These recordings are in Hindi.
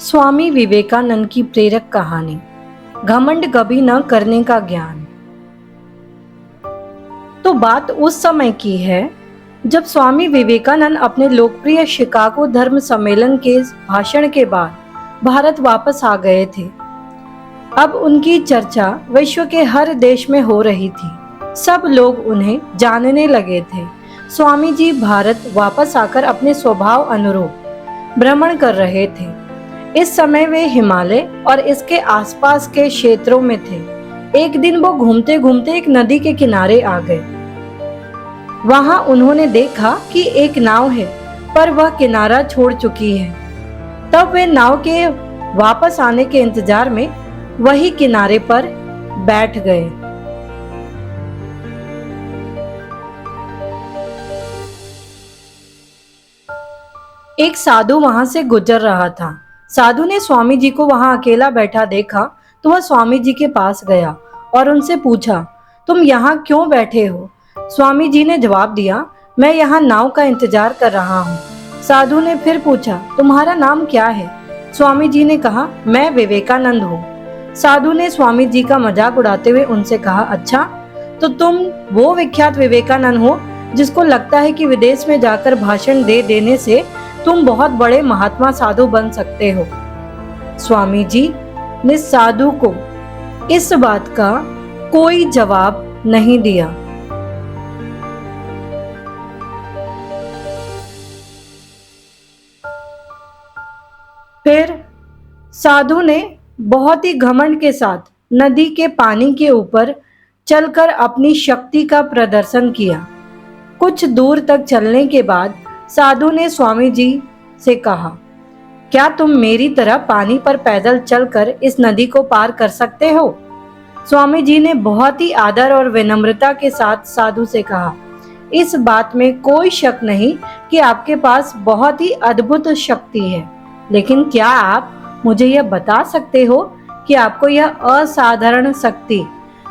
स्वामी विवेकानंद की प्रेरक कहानी, घमंड कभी न करने का ज्ञान। तो बात उस समय की है जब स्वामी विवेकानंद अपने लोकप्रिय शिकागो धर्म सम्मेलन के भाषण के बाद भारत वापस आ गए थे। अब उनकी चर्चा विश्व के हर देश में हो रही थी। सब लोग उन्हें जानने लगे थे। स्वामी जी भारत वापस आकर अपने स्वभाव अनुरूप भ्रमण कर रहे थे। इस समय वे हिमालय और इसके आसपास के क्षेत्रों में थे। एक दिन वो घूमते घूमते एक नदी के किनारे आ गए। वहां उन्होंने देखा कि एक नाव है, पर वह किनारा छोड़ चुकी है। तब वे नाव के वापस आने के इंतजार में वही किनारे पर बैठ गए। एक साधु वहां से गुजर रहा था। साधु ने स्वामी जी को वहां अकेला बैठा देखा तो वह स्वामी जी के पास गया और उनसे पूछा, तुम यहाँ क्यों बैठे हो? स्वामी जी ने जवाब दिया, मैं यहाँ नाव का इंतजार कर रहा हूँ। साधु ने फिर पूछा, तुम्हारा नाम क्या है? स्वामी जी ने कहा, मैं विवेकानंद हूँ। साधु ने स्वामी जी का मजाक उड़ाते हुए उनसे कहा, अच्छा, तो तुम वो विख्यात विवेकानंद हो जिसको लगता है कि विदेश में जाकर भाषण दे देने से तुम बहुत बड़े महात्मा साधु बन सकते हो। स्वामी जी ने साधु को इस बात का कोई जवाब नहीं दिया। फिर साधु ने बहुत ही घमंड के साथ नदी के पानी के ऊपर चलकर अपनी शक्ति का प्रदर्शन किया। कुछ दूर तक चलने के बाद साधु ने स्वामी जी से कहा, क्या तुम मेरी तरह पानी पर पैदल चलकर इस नदी को पार कर सकते हो? स्वामी जी ने बहुत ही आदर और विनम्रता के साथ साधु से कहा, इस बात में कोई शक नहीं कि आपके पास बहुत ही अद्भुत शक्ति है, लेकिन क्या आप मुझे यह बता सकते हो कि आपको यह असाधारण शक्ति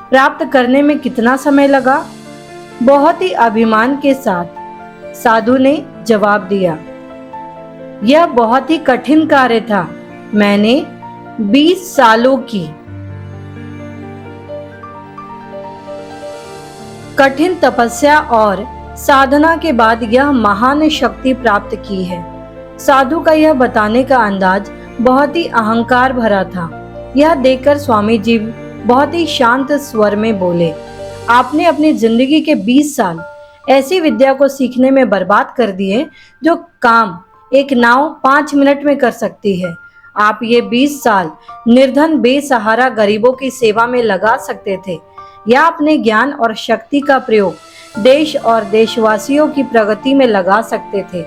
प्राप्त करने में कितना समय लगा? बहुत ही अभिमान के साथ साधु ने जवाब दिया, यह बहुत ही कठिन कार्य था। मैंने 20 सालों की कठिन तपस्या और साधना के बाद यह महान शक्ति प्राप्त की है। साधु का यह बताने का अंदाज बहुत ही अहंकार भरा था। यह देखकर स्वामी जी बहुत ही शांत स्वर में बोले, आपने अपनी जिंदगी के 20 साल ऐसी विद्या को सीखने में बर्बाद कर दिए जो काम एक नाव 5 मिनट में कर सकती है। आप ये 20 साल निर्धन बेसहारा गरीबों की सेवा में लगा सकते थे, या अपने ज्ञान और शक्ति का प्रयोग देश और देशवासियों की प्रगति में लगा सकते थे,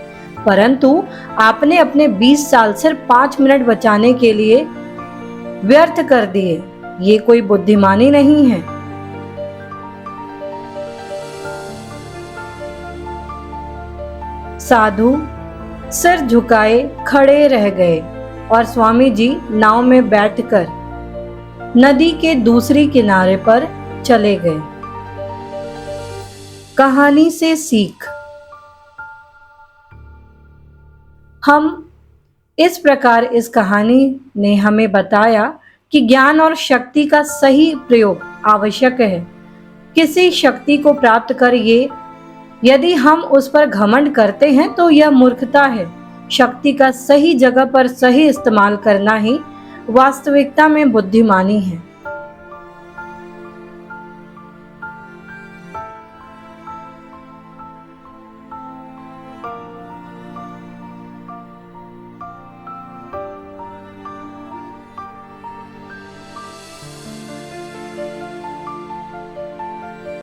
परंतु आपने अपने 20 साल सिर्फ 5 मिनट बचाने के लिए व्यर्थ कर दिए। ये कोई बुद्धिमानी नहीं है। साधु सिर झुकाए खड़े रह गए और स्वामी जी नाव में बैठकर नदी के दूसरी किनारे पर चले गए। कहानी से सीख। हम इस प्रकार इस कहानी ने हमें बताया कि ज्ञान और शक्ति का सही प्रयोग आवश्यक है। किसी शक्ति को प्राप्त कर यदि हम उस पर घमंड करते हैं तो यह मूर्खता है। शक्ति का सही जगह पर सही इस्तेमाल करना ही वास्तविकता में बुद्धिमानी है।